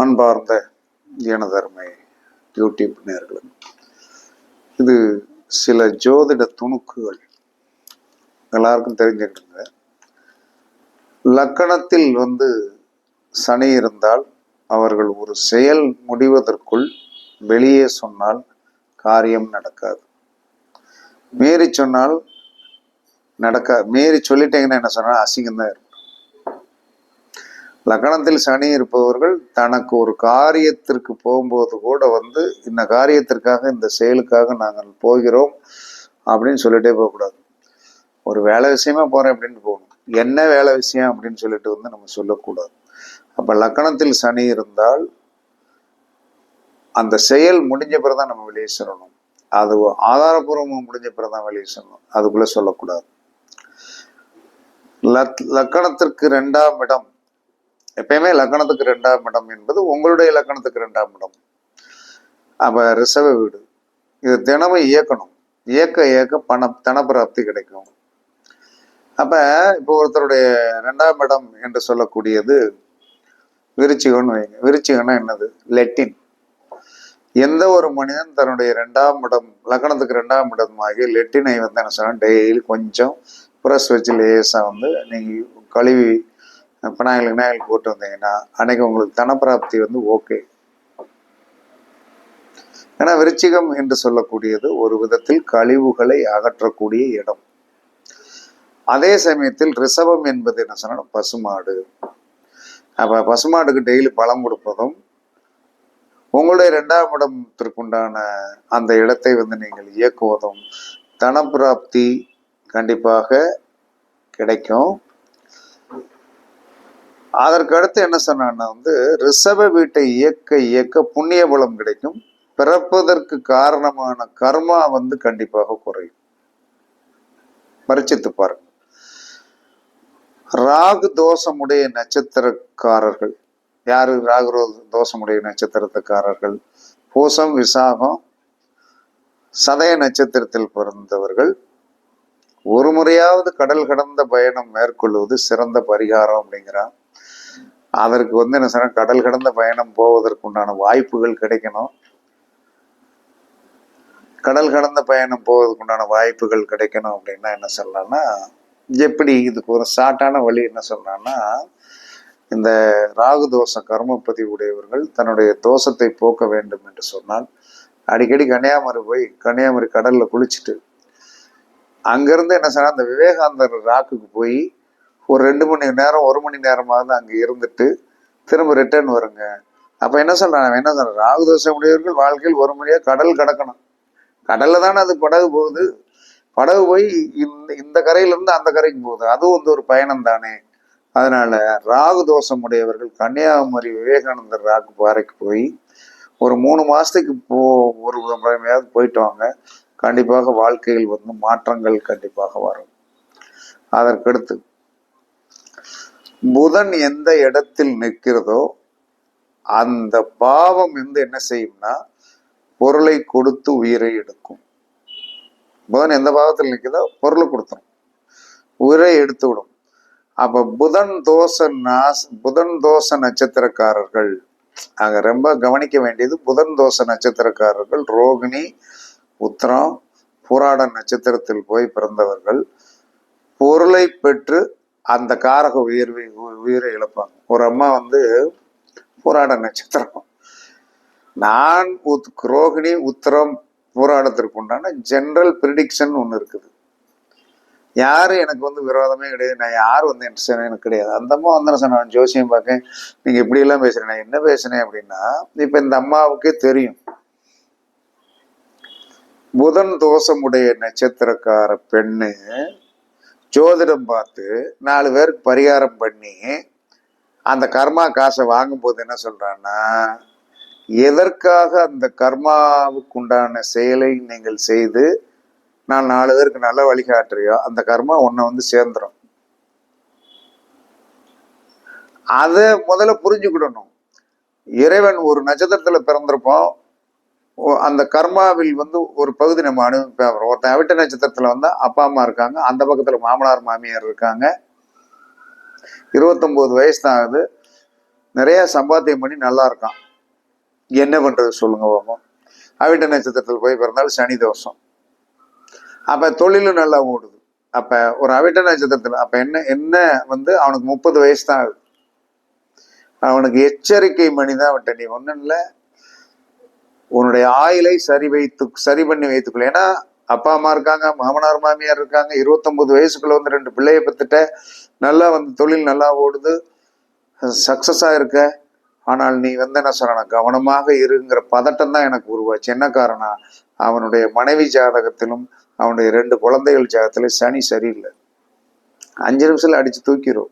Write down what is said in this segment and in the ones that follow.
அன்பார்ந்த எனதருமை யூடியூப் நேயர்களும், இது சில ஜோதிட துணுக்குகள் எல்லாருக்கும் தெரிஞ்சுக்கிடுங்க. லக்கணத்தில் சனி இருந்தால் அவர்கள் ஒரு செயல் முடிவதற்குள் வெளியே சொன்னால் காரியம் நடக்காது. மீறி சொன்னால் மீறி சொல்லிட்டீங்கன்னா என்ன சொன்னால் அசிங்கம்தான் இருக்கும். லக்கணத்தில் சனி இருப்பவர்கள் தனக்கு ஒரு காரியத்திற்கு போகும்போது கூட இந்த காரியத்திற்காக இந்த செயலுக்காக நாங்கள் போகிறோம் அப்படின்னு சொல்லிட்டே போகக்கூடாது. ஒரு வேலை விஷயமா போறேன் அப்படின்னு போகணும். என்ன வேலை விஷயம் அப்படின்னு சொல்லிட்டு நம்ம சொல்லக்கூடாது. அப்ப லக்கணத்தில் சனி இருந்தால் அந்த செயல் முடிஞ்ச பிறகுதான் நம்ம வெளியே சொல்லணும். அது ஆதாரபூர்வமாக முடிஞ்ச பிறகுதான் வெளியே சொல்லணும். அதுக்குள்ள சொல்லக்கூடாது. லக்கணத்திற்கு 2ஆம் இடம், எப்பயுமே லக்கணத்துக்கு 2ஆம் இடம் என்பது உங்களுடைய லக்கணத்துக்கு 2ஆம் இடம். அப்ப ரிஷப வீடு, இது தினமும் இயக்கணும். இயக்க தனப்பிராப்தி கிடைக்கும். அப்ப இப்போ ஒருத்தருடைய 2ஆம் இடம் என்று சொல்லக்கூடியது விருச்சிகம்னு வைங்க. விருச்சிகம்னா என்னது? லெட்டின். எந்த ஒரு மனிதன் தன்னுடைய 2ஆம் இடம், லக்கணத்துக்கு 2ஆம் இடமாகி லெட்டினை என்ன சொன்னா டெய்லி கொஞ்சம் ப்ரெஸ் வச்சு லேசா நீங்க கழுவி விநாயகர் போட்டு வந்தீங்கன்னா அன்னைக்கு உங்களுக்கு தனப்பிராப்தி ஓகே. ஏன்னா விருச்சிகம் என்று சொல்லக்கூடியது ஒரு விதத்தில் கழிவுகளை அகற்றக்கூடிய இடம். அதே சமயத்தில் ரிஷபம் என்பது என்ன சொன்னா பசுமாடு. அப்ப பசுமாடுக்கு டெய்லி பழம் கொடுப்பதும் உங்களுடைய 2ஆம் இடத்திற்குண்டான அந்த இடத்தை நீங்கள் இயக்குவதும் தனப்பிராப்தி கண்டிப்பாக கிடைக்கும். அதற்கு அடுத்து என்ன சொன்னா ரிஷப வீட்டை இயக்க புண்ணிய பலம் கிடைக்கும். பிறப்பதற்கு காரணமான கர்மா கண்டிப்பாக குறையும். பரிச்சித்து பாருங்க. ராகு தோஷமுடைய நட்சத்திரக்காரர்கள் யாரு? ராகு தோஷமுடைய நட்சத்திரத்துக்காரர்கள் பூசம், விசாகம், சதய நட்சத்திரத்தில் பிறந்தவர்கள் ஒரு முறையாவது கடல் கடந்த பயணம் மேற்கொள்வது சிறந்த பரிகாரம் அப்படிங்கிறான். அதற்கு என்ன சொன்னா கடல் கடந்த பயணம் போவதற்குண்டான வாய்ப்புகள் கிடைக்கணும். கடல் கடந்த பயணம் போவதற்குண்டான வாய்ப்புகள் கிடைக்கணும் அப்படின்னா என்ன சொல்லலாம்னா, எப்படி இதுக்கு ஒரு ஷார்ட்டான வழி என்ன சொல்லலாம்னா, இந்த ராகு தோஷ கர்மப்பதி உடையவர்கள் தன்னுடைய தோஷத்தை போக்க வேண்டும் என்று சொன்னால் அடிக்கடி கன்னியாகுமரி கடல்ல குளிச்சுட்டு அங்கிருந்து என்ன சொன்னா அந்த விவேகானந்தர் ராக்குக்கு போய் ஒரு 2 மணி நேரம் 1 மணி நேரமாவது அங்க இருந்துட்டு திரும்ப ரிட்டர்ன் வருங்க. அப்ப என்ன சொல்றாங்க ராகு தோஷம் உடையவர்கள் வாழ்க்கையில் ஒரு முறையா கடல் கடக்கணும். கடல்ல தானே அது படகு போகுது. படகு போய் இந்த கரையில இருந்து அந்த கரைக்கு போகுது. அதுவும் ஒரு பயணம் தானே. அதனால ராகு தோஷம் உடையவர்கள் கன்னியாகுமரி விவேகானந்தர் ராக்கு பாறைக்கு போய் ஒரு 3 மாசத்துக்கு ஒரு முறையாவது போயிட்டு வாங்க. கண்டிப்பாக வாழ்க்கையில் மாற்றங்கள் கண்டிப்பாக வரும். அதற்கடுத்து புதன் எந்த இடத்தில் நிற்கிறதோ அந்த பாவம் என்ன செய்யும்னா பொருளை கொடுத்து உயிரை எடுக்கும். புதன் எந்த பாவத்தில் நிற்கிறதோ பொருளை கொடுத்துரும், உயிரை எடுத்து விடும். அப்ப புதன் தோஷ நட்சத்திரக்காரர்கள் அங்க ரொம்ப கவனிக்க வேண்டியது. புதன் தோஷ நட்சத்திரக்காரர்கள் ரோகிணி, உத்திரம், பூராட நட்சத்திரத்தில் போய் பிறந்தவர்கள் பொருளை பெற்று அந்த காரக உயிரை இழப்பாங்க. ஒரு அம்மா பூராட நட்சத்திரம், நான் ரோகிணி உத்திரம் பூராடத்திற்கு உண்டான ஜெனரல் ப்ரிடிக்ஷன் ஒண்ணு இருக்குது. யாரு எனக்கு விரோதமே கிடையாது. நான் யாரு எனக்கு கிடையாது. அந்த அம்மா சொன்னேன் ஜோசியம் பார்க்க, நீங்க இப்படி எல்லாம் பேசுறேன். நான் என்ன பேசுனேன் அப்படின்னா, இப்ப இந்த அம்மாவுக்கே தெரியும் புதன் தோஷமுடைய நட்சத்திரக்கார பெண்ணு ஜோதிடம் பார்த்து 4 பேருக்கு பரிகாரம் பண்ணி அந்த கர்மா காசை வாங்கும் போது என்ன சொல்றான்னா, எதற்காக அந்த கர்மாவுக்கு உண்டான செயலை நீங்கள் செய்து நான் 4 பேருக்கு நல்ல வழிகாட்டுறியோ அந்த கர்மா உன்னை சேர்ந்துடும். அதை முதல்ல புரிஞ்சுக்கிடணும். இறைவன் ஒரு நட்சத்திரத்துல பிறந்திருப்போம். அந்த கர்மாவில் ஒரு பகுதி நம்ம அனுபவிப்போம். ஒருத்தன் அவிட்ட நட்சத்திரத்துல அப்பா அம்மா இருக்காங்க, அந்த பக்கத்துல மாமனார் மாமியார் இருக்காங்க, 29 வயசு தான் ஆகுது. நிறைய சம்பாத்தியம் பண்ணி நல்லா இருக்கான். என்ன பண்றது சொல்லுங்க பாப்போம். அவிட்ட நட்சத்திரத்தில் போய் பிறந்தாலும் சனி தோஷம். அப்ப தொழிலும் நல்லா ஓடுது. அப்ப ஒரு அவிட்ட நட்சத்திரத்துல அப்ப என்ன என்ன அவனுக்கு 30 வயசு தான் ஆகுது. அவனுக்கு எச்சரிக்கை மணிதான் விட்ட. நீ ஒண்ணும் இல்ல, உன்னுடைய ஆயுளை சரி பண்ணி வைத்துக்கொள்ள. ஏன்னா அப்பா அம்மா இருக்காங்க, மாமனார் மாமியார் இருக்காங்க, 29 வயசுக்குள்ள 2 பிள்ளைய பெற்றுட்ட, நல்லா தொழில் நல்லா ஓடுது, சக்சஸா இருக்க. ஆனால் நீ என்ன சொல்ற, கவனமாக இருங்கிற பதட்டம் தான் எனக்கு உருவாச்சு. என்ன காரணம், அவனுடைய மனைவி ஜாதகத்திலும் அவனுடைய 2 குழந்தைகள் ஜாதகத்திலும் சனி சரியில்லை. 5 நிமிஷத்துல அடிச்சு தூக்கிடும்.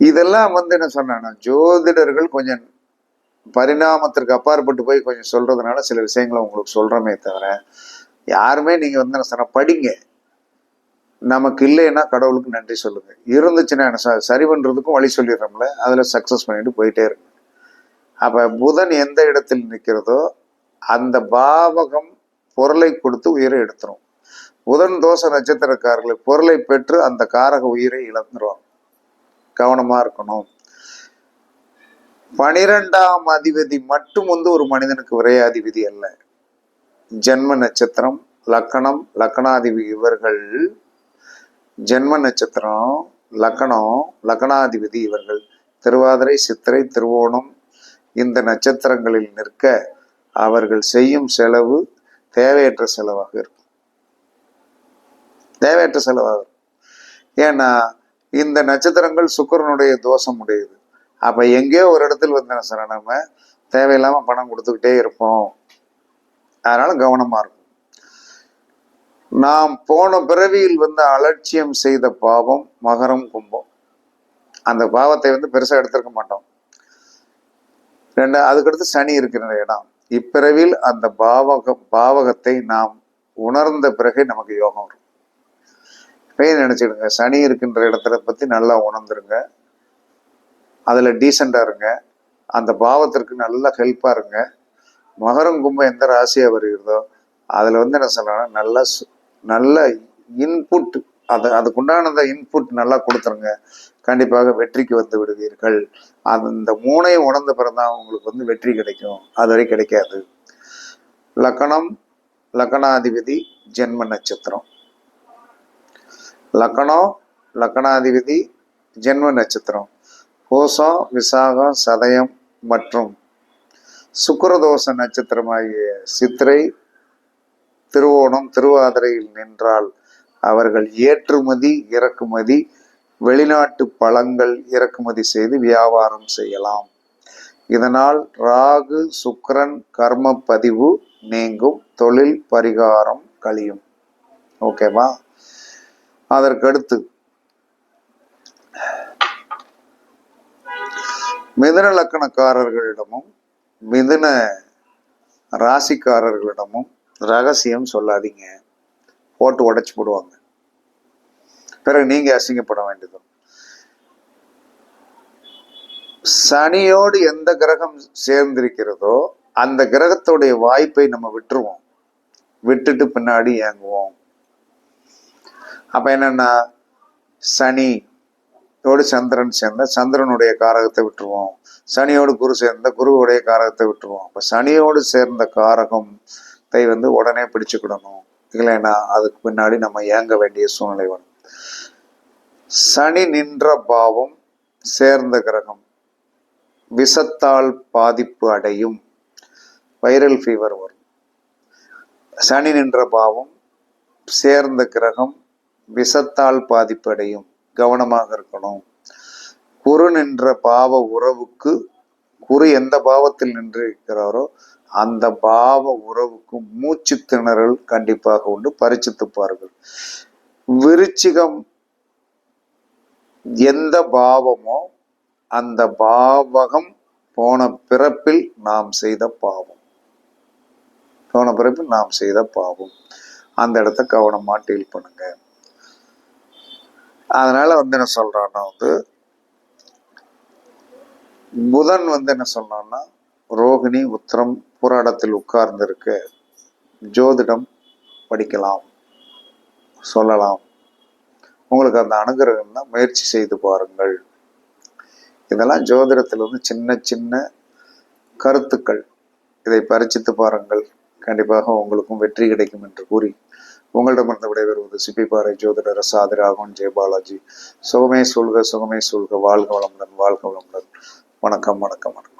இதெல்லாம் என்ன சொன்னா, ஜோதிடர்கள் கொஞ்சம் பரிணாமத்திற்கு அப்பாற்பட்டு போய் கொஞ்சம் சொல்றதுனால சில விஷயங்களை உங்களுக்கு சொல்றமே தவிர, யாருமே நீங்க என்ன சொன்ன படிங்க, நமக்கு இல்லைன்னா கடவுளுக்கு நன்றி சொல்லுங்க, இருந்துச்சுன்னா சரி பண்றதுக்கும் வழி சொல்லிடுறோம்ல, அதுல சக்சஸ் பண்ணிட்டு போயிட்டே இருக்கு. அப்ப புதன் எந்த இடத்தில் நிற்கிறதோ அந்த பாவகம் பொருளை கொடுத்து உயிரை எடுத்துரும். புதன் தோஷ நட்சத்திரக்காரர்களை பொருளை பெற்று அந்த காரக உயிரை இழந்துருவாங்க. கவனமா இருக்கணும். 12ஆம் அதிபதி மட்டும் ஒரு மனிதனுக்கு விரையாதிபதி அல்ல. ஜென்ம நட்சத்திரம், லக்கணம், லக்கணாதிபதி இவர்கள், ஜென்ம நட்சத்திரம், லக்கணம், லக்கணாதிபதி இவர்கள் திருவாதிரை, சித்திரை, திருவோணம் இந்த நட்சத்திரங்களில் நிற்க அவர்கள் செய்யும் செலவு தேவையற்ற செலவாக இருக்கும். தேவையற்ற செலவாக இருக்கும். ஏன்னா இந்த நட்சத்திரங்கள் சுக்கிரனுடைய தோஷம் உடையது. அப்ப எங்கேயோ ஒரு இடத்துல நம்ம தேவையில்லாம பணம் கொடுத்துக்கிட்டே இருப்போம். அதனால கவனமா இருக்கும். நாம் போன பிறவியில் அலட்சியம் செய்த பாவம் மகரம், கும்பம். அந்த பாவத்தை பெருசா எடுத்திருக்க மாட்டோம். அதுக்கடுத்து சனி இருக்கிற இடம். இப்பிறவில் அந்த பாவகத்தை நாம் உணர்ந்த பிறகு நமக்கு யோகம் வரும். நினைச்சிடுங்க, சனி இருக்கின்ற இடத்துல பத்தி நல்லா உணர்ந்துருங்க, அதுல டீசெண்டா இருங்க, அந்த பாவத்திற்கு நல்லா ஹெல்ப்பா இருங்க. மகரம், கும்பம் எந்த ராசியா வருகிறதோ அதுல என்ன சொல்லலாம், நல்ல இன்புட், அதுக்குண்டான இன்புட் நல்லா கொடுத்துருங்க, கண்டிப்பாக வெற்றிக்கு விடுவீர்கள். அந்த 3ஐயும் உணர்ந்த பிறந்தான் உங்களுக்கு வெற்றி கிடைக்கும். அதுவரை கிடைக்காது. லக்கணம், லக்கணாதிபதி, ஜென்ம நட்சத்திரம். லக்கணம், லக்கணாதிபதி, ஜென்ம நட்சத்திரம். பூசம், விசாகம், சதயம் மற்றும் சுக்கிரதோஷ நட்சத்திரமாகிய சித்திரை, திருவோணம், திருவாதிரையில் நின்றால் அவர்கள் ஏற்றுமதி, இறக்குமதி, வெளிநாட்டு பழங்கள் இறக்குமதி செய்து வியாபாரம் செய்யலாம். இதனால் ராகு, சுக்கிரன் கர்ம பதிவு நீங்கும், தொழில் பரிகாரம் கழியும். ஓகேவா? அதற்கடுத்து மிதுன லக்கணக்காரர்களிடமும் மிதுன ராசிக்காரர்களிடமும் ரகசியம் சொல்லாதீங்க, போட்டு உடைச்சு போடுவாங்க. பிறகு நீங்க அசிங்கப்பட வேண்டியது. சனியோடு எந்த கிரகம் சேர்ந்திருக்கிறதோ அந்த கிரகத்துடைய வாய்ப்பை நம்ம விட்டுருவோம், விட்டுட்டு பின்னாடி ஏங்குவோம். அப்ப என்னன்னா, சனியோடு சந்திரன் சேர்ந்த சந்திரனுடைய காரகத்தை விட்டுருவோம், சனியோடு குரு சேர்ந்த குருவுடைய காரகத்தை விட்டுருவோம். அப்ப சனியோடு சேர்ந்த காரகத்தை உடனே பிடிச்சுக்கிடணும், இல்லைன்னா அதுக்கு பின்னாடி நம்ம ஏங்க வேண்டிய சூழ்நிலை வரும். சனி நின்ற பாவம் சேர்ந்த கிரகம் விஷத்தால் பாதிப்பு அடையும், வைரல் ஃபீவர் வரும். சனி நின்ற பாவம் சேர்ந்த கிரகம் விஷத்தால் பாதிப்பு அடையும், கவனமாக இருக்கணும். குரு நின்ற பாவ உறவுக்கு, குரு எந்த பாவத்தில் நின்று இருக்கிறாரோ அந்த பாவ உறவுக்கு மூச்சு திணறல் கண்டிப்பாக உண்டு, பரிச்சித்துப்பார்கள். விருச்சிகம் எந்த பாவமோ அந்த பாவகம் போன பிறப்பில் நாம் செய்த பாவம், போன பிறப்பில் நாம் செய்த பாவம். அந்த இடத்த கவனமா டீல் பண்ணுங்க. அதனால என்ன சொல்றான்னா, புதன் என்ன சொல்றான்னா, ரோகிணி, உத்திரம், புராடத்தில் உட்கார்ந்து இருக்க ஜோதிடம் படிக்கலாம், சொல்லலாம். உங்களுக்கு அந்த அனுகிரகம்னா முயற்சி செய்து பாருங்கள். இதெல்லாம் ஜோதிடத்தில் வந்து சின்ன சின்ன கருத்துக்கள். இதை பரிச்சித்து பாருங்கள், கண்டிப்பாக உங்களுக்கும் வெற்றி கிடைக்கும் என்று கூறி உங்களிடமிருந்து விடைபெறுவது சிப்பிப்பாறை ஜோதிடர் சாதி ராகவன் ஜெயபாலாஜி. சுகமே சொல்க, சுகமே சொல்க. வாழ்க வளமுடன், வாழ்க வளமுடன். வணக்கம், வணக்கம், வணக்கம்.